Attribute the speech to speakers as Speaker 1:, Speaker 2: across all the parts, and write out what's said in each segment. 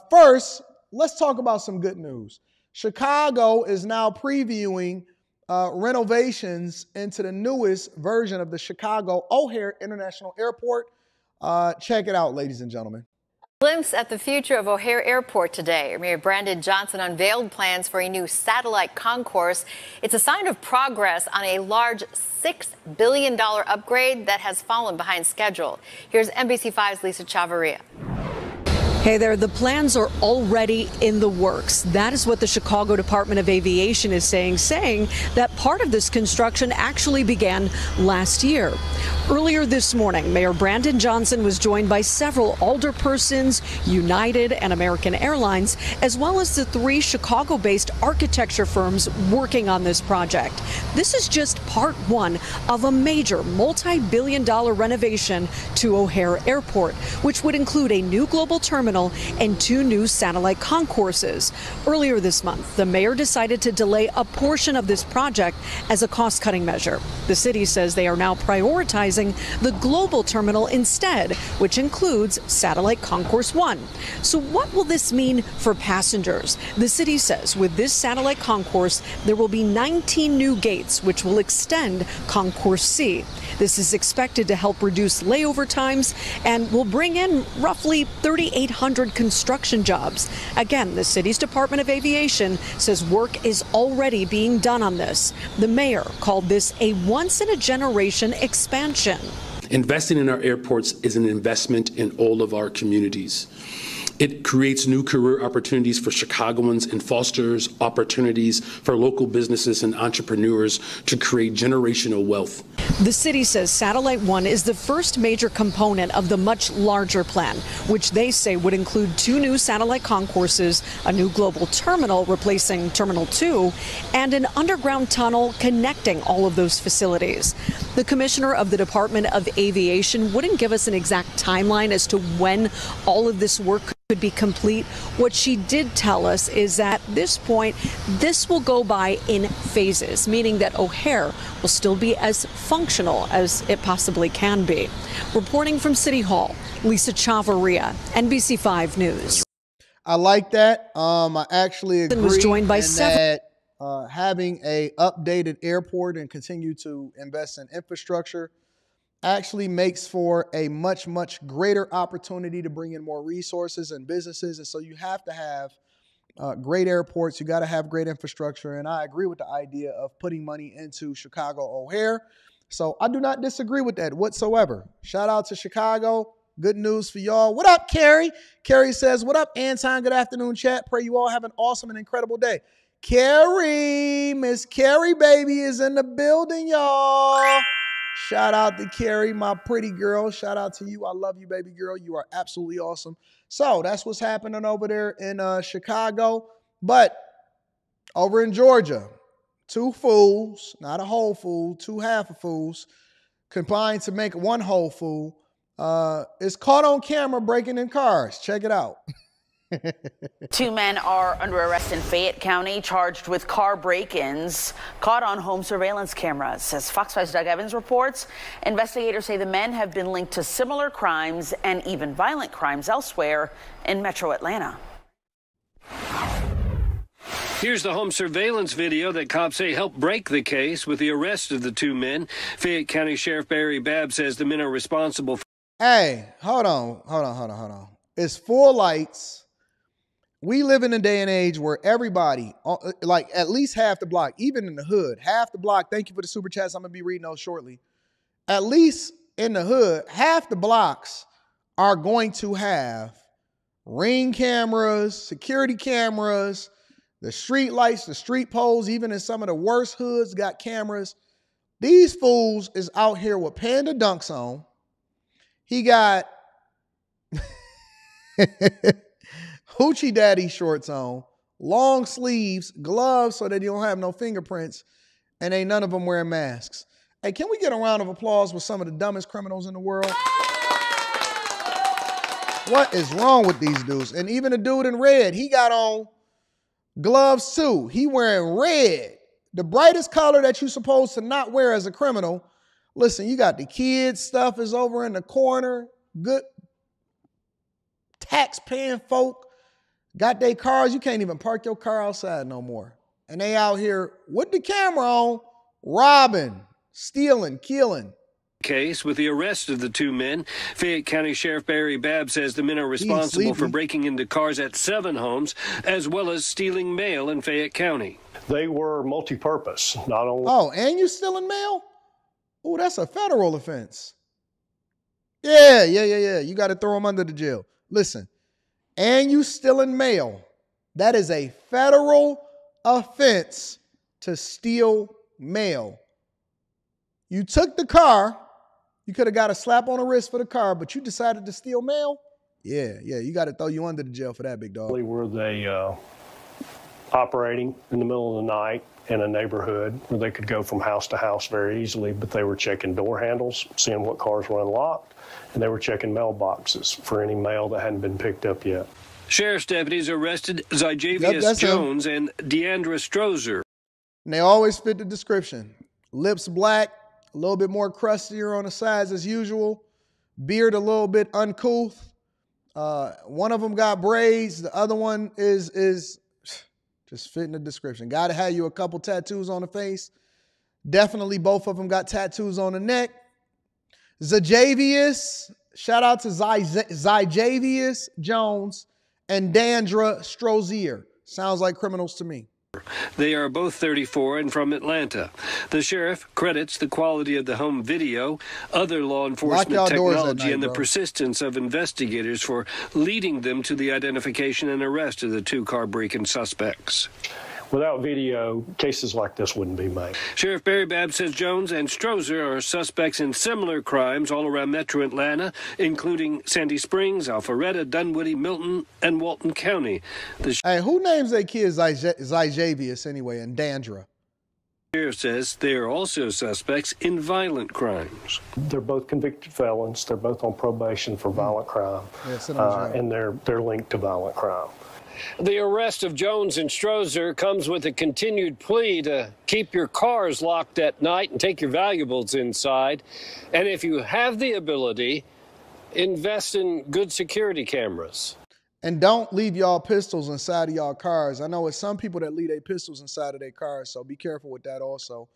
Speaker 1: First, let's talk about some good news. Chicago is now previewing renovations into the newest version of the Chicago O'Hare International Airport. Check it out, ladies and gentlemen.
Speaker 2: Glimpse at the future of O'Hare Airport today. Mayor Brandon Johnson unveiled plans for a new satellite concourse. It's a sign of progress on a large $6 billion upgrade that has fallen behind schedule. Here's NBC5's Lisa Chavarria.
Speaker 3: Hey there, the plans are already in the works. That is what the Chicago Department of Aviation is saying that part of this construction actually began last year. Earlier this morning, Mayor Brandon Johnson was joined by several alderpersons, United and American Airlines, as well as the 3 Chicago-based architecture firms working on this project. This is just part 1 of a major multi-billion-dollar renovation to O'Hare Airport, which would include a new global terminal and 2 new satellite concourses. Earlier this month, the mayor decided to delay a portion of this project as a cost-cutting measure. The city says they are now prioritizing the global terminal instead, which includes Satellite Concourse 1. So what will this mean for passengers? The city says with this satellite concourse, there will be 19 new gates, which will extend Concourse C. This is expected to help reduce layover times and will bring in roughly 3,800 construction jobs. Again, the city's Department of Aviation says work is already being done on this. The mayor called this a once-in-a-generation expansion.
Speaker 4: Investing in our airports is an investment in all of our communities. It creates new career opportunities for Chicagoans and fosters opportunities for local businesses and entrepreneurs to create generational wealth.
Speaker 3: The city says Satellite 1 is the first major component of the much larger plan, which they say would include 2 new satellite concourses, a new global terminal replacing Terminal 2, and an underground tunnel connecting all of those facilities. The commissioner of the Department of Aviation wouldn't give us an exact timeline as to when all of this work could be complete. What she did tell us is that at this point, this will go by in phases, meaning that O'Hare will still be as functional as it possibly can be. Reporting from City Hall, Lisa Chavarria, NBC5 News.
Speaker 1: I like that. I actually agree
Speaker 3: was joined by
Speaker 1: that having a updated airport and continue to invest in infrastructure actually makes for a much, much greater opportunity to bring in more resources and businesses. And so you have to have great airports. You got to have great infrastructure. And I agree with the idea of putting money into Chicago O'Hare. So I do not disagree with that whatsoever. Shout out to Chicago. Good news for y'all. What up, Carrie? Carrie says, what up, Anton? Good afternoon, chat. Pray you all have an awesome and incredible day. Carrie, Miss Carrie, baby, is in the building, y'all. Shout out to Carrie, my pretty girl. Shout out to you. I love you, baby girl. You are absolutely awesome. So that's what's happening over there in Chicago. But over in Georgia, 2 fools, not a whole fool, 2 half a fools, combined to make 1 whole fool, is caught on camera breaking in cars. Check it out.
Speaker 5: 2 men are under arrest in Fayette County, charged with car break-ins, caught on home surveillance cameras. As Fox 5's Doug Evans reports, investigators say the men have been linked to similar crimes and even violent crimes elsewhere in metro Atlanta.
Speaker 6: Here's the home surveillance video that cops say helped break the case with the arrest of the 2 men. Fayette County Sheriff Barry Babb says the men are responsible for...
Speaker 1: Hey, hold on. It's 4 lights. We live in a day and age where everybody, like at least half the block, even in the hood, half the block, thank you for the super chats, I'm going to be reading those shortly. At least in the hood, half the blocks are going to have ring cameras, security cameras, the street lights, the street poles, even in some of the worst hoods got cameras. These fools is out here with Panda Dunks on. He got... Hoochie Daddy shorts on, long sleeves, gloves so that you don't have no fingerprints, and ain't none of them wearing masks. Hey, can we get a round of applause with some of the dumbest criminals in the world? What is wrong with these dudes? And even the dude in red, he got on gloves too. He wearing red, the brightest color that you're supposed to not wear as a criminal. Listen, you got the kids stuff is over in the corner. Good tax-paying folk got their cars. You can't even park your car outside no more. And they out here with the camera on, robbing, stealing, killing.
Speaker 6: Case with the arrest of the two men. Fayette County Sheriff Barry Babb says the men are responsible for breaking into cars at 7 homes, as well as stealing mail in Fayette County.
Speaker 7: They were multi-purpose, not only...
Speaker 1: Oh, and you stealing mail? Oh, that's a federal offense. Yeah. You got to throw them under the jail. Listen, and you stealing mail. That is a federal offense to steal mail. You took the car. You could have got a slap on the wrist for the car, but you decided to steal mail? Yeah, you got to throw you under the jail for that, big dog.
Speaker 7: Were they operating in the middle of the night in a neighborhood where they could go from house to house very easily, but they were checking door handles, seeing what cars were unlocked, and they were checking mailboxes for any mail that hadn't been picked up yet.
Speaker 6: Sheriff's deputies arrested Zyjavius Jones and Deandra Strozer.
Speaker 1: And they always fit the description. Lips black, a little bit more crustier on the sides as usual. Beard a little bit uncouth. One of them got braids. The other one is just fitting the description. Got to have you a couple tattoos on the face. Definitely both of them got tattoos on the neck. Zyjavius, shout out to Zyjavius Jones and Deandra Strozer. Sounds like criminals to me.
Speaker 6: They are both 34 and from Atlanta. The sheriff credits the quality of the home video, other law enforcement technology, and the persistence of investigators for leading them to the identification and arrest of the 2 car break-in suspects.
Speaker 7: Without video, cases like this wouldn't be made.
Speaker 6: Sheriff Barry Babb says Jones and Strozer are suspects in similar crimes all around metro Atlanta, including Sandy Springs, Alpharetta, Dunwoody, Milton, and Walton County.
Speaker 1: Hey, who names their kids Zyjavius anyway, and Dandra?
Speaker 6: The sheriff says they are also suspects in violent crimes.
Speaker 7: They're both convicted felons. They're both on probation for violent crime, and they're linked to violent crime.
Speaker 6: The arrest of Jones and Strozer comes with a continued plea to keep your cars locked at night and take your valuables inside. And if you have the ability, invest in good security cameras.
Speaker 1: And don't leave y'all pistols inside of y'all cars. I know it's some people that leave their pistols inside of their cars, so be careful with that also.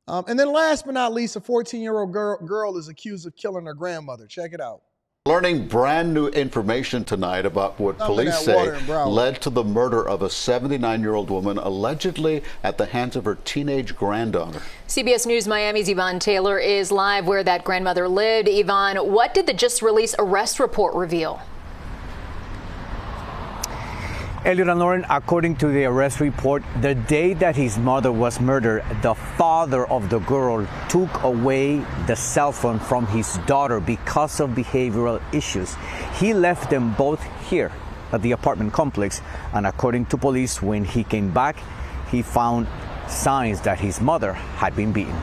Speaker 1: And then last but not least, a 14-year-old girl is accused of killing her grandmother. Check it out.
Speaker 8: Learning brand new information tonight about what police say led to the murder of a 79-year-old woman allegedly at the hands of her teenage granddaughter.
Speaker 9: CBS News Miami's Yvonne Taylor is live where that grandmother lived. Yvonne, what did the just released arrest report reveal?
Speaker 10: Elliot and Lauren, according to the arrest report, the day that his mother was murdered, the father of the girl took away the cell phone from his daughter because of behavioral issues. He left them both here at the apartment complex, and according to police, when he came back, he found signs that his mother had been beaten.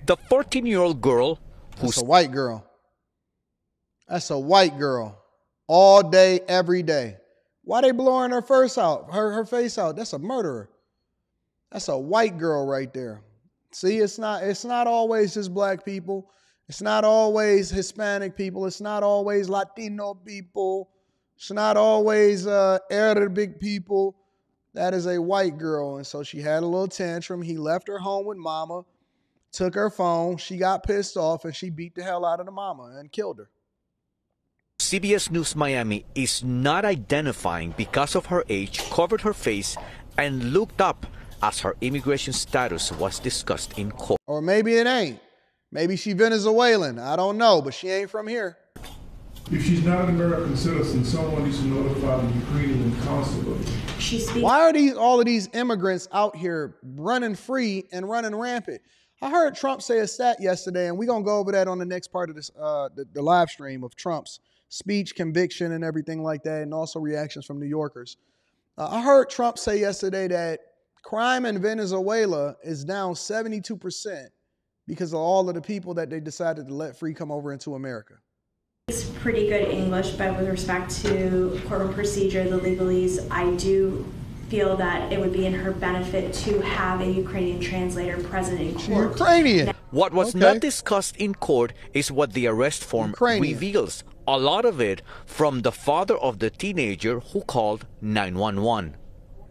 Speaker 11: The 14-year-old girl,
Speaker 1: who's a white girl. That's a white girl. All day, every day. Why they blowing her face out? Her face out. That's a murderer. That's a white girl right there. See, it's not always just black people. It's not always Hispanic people. It's not always Latino people. It's not always Arabic people. That is a white girl. And so she had a little tantrum. He left her home with mama, took her phone. She got pissed off and she beat the hell out of the mama and killed her.
Speaker 11: CBS News Miami is not identifying because of her age, covered her face, and looked up as her immigration status was discussed in court.
Speaker 1: Or maybe it ain't. Maybe she Venezuelan. I don't know, but she ain't from here.
Speaker 12: If she's not an American citizen, someone needs to notify the Ukrainian consulate.
Speaker 1: Why are all of these immigrants out here running free and running rampant? I heard Trump say a stat yesterday, and we're going to go over that on the next part of this, the live stream of Trump's speech, conviction, and everything like that, and also reactions from New Yorkers. I heard Trump say yesterday that crime in Venezuela is down 72% because of all of the people that they decided to let free come over into America.
Speaker 13: It's pretty good English, but with respect to court of procedure, the legalese, I do feel that it would be in her benefit to have a Ukrainian translator present in court.
Speaker 1: Ukrainian.
Speaker 11: What was not discussed in court is what the arrest form reveals. A lot of it from the father of the teenager who called 911.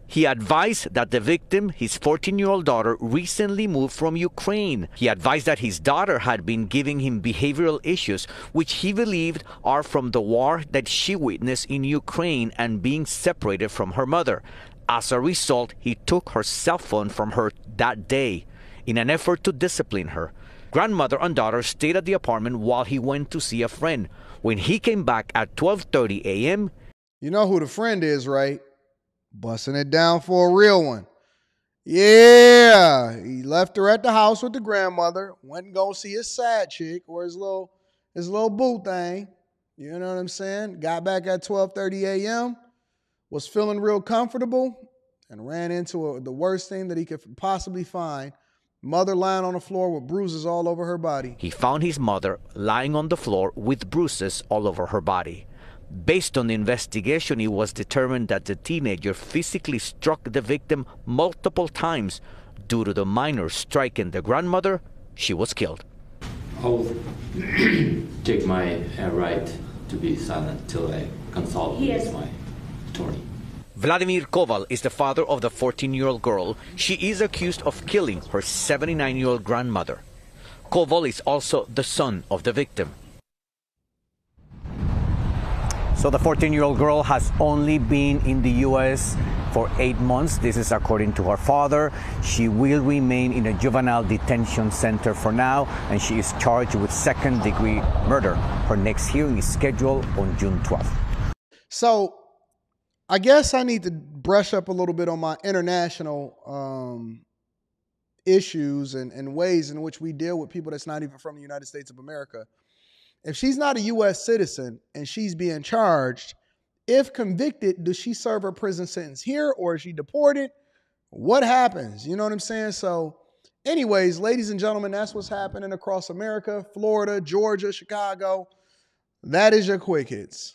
Speaker 11: He advised that the victim, his 14-year-old daughter, recently moved from Ukraine. He advised that his daughter had been giving him behavioral issues, which he believed are from the war that she witnessed in Ukraine and being separated from her mother. As a result, he took her cell phone from her that day in an effort to discipline her. Grandmother and daughter stayed at the apartment while he went to see a friend. When he came back at 12:30 a.m.,
Speaker 1: you know who the friend is, right? Busting it down for a real one. Yeah, he left her at the house with the grandmother, went and go see his side chick or his little boo thing. You know what I'm saying? Got back at 12:30 a.m., was feeling real comfortable, and ran into the worst thing that he could possibly find. Mother lying on the floor with bruises all over her body.
Speaker 11: He found his mother lying on the floor with bruises all over her body. Based on the investigation, it was determined that the teenager physically struck the victim multiple times. Due to the minor striking the grandmother, she was killed.
Speaker 14: I will take my right to be silent till I consult with my attorney.
Speaker 11: Vladimir Koval is the father of the 14-year-old girl. She is accused of killing her 79-year-old grandmother. Koval is also the son of the victim.
Speaker 10: So the 14-year-old girl has only been in the U.S. for 8 months. This is according to her father. She will remain in a juvenile detention center for now, and she is charged with second-degree murder. Her next hearing is scheduled on June 12th.
Speaker 1: So I guess I need to brush up a little bit on my international issues and ways in which we deal with people that's not even from the United States of America. If she's not a U.S. citizen and she's being charged, if convicted, does she serve her prison sentence here or is she deported? What happens? You know what I'm saying? So anyways, ladies and gentlemen, that's what's happening across America, Florida, Georgia, Chicago. That is your Quick Hits.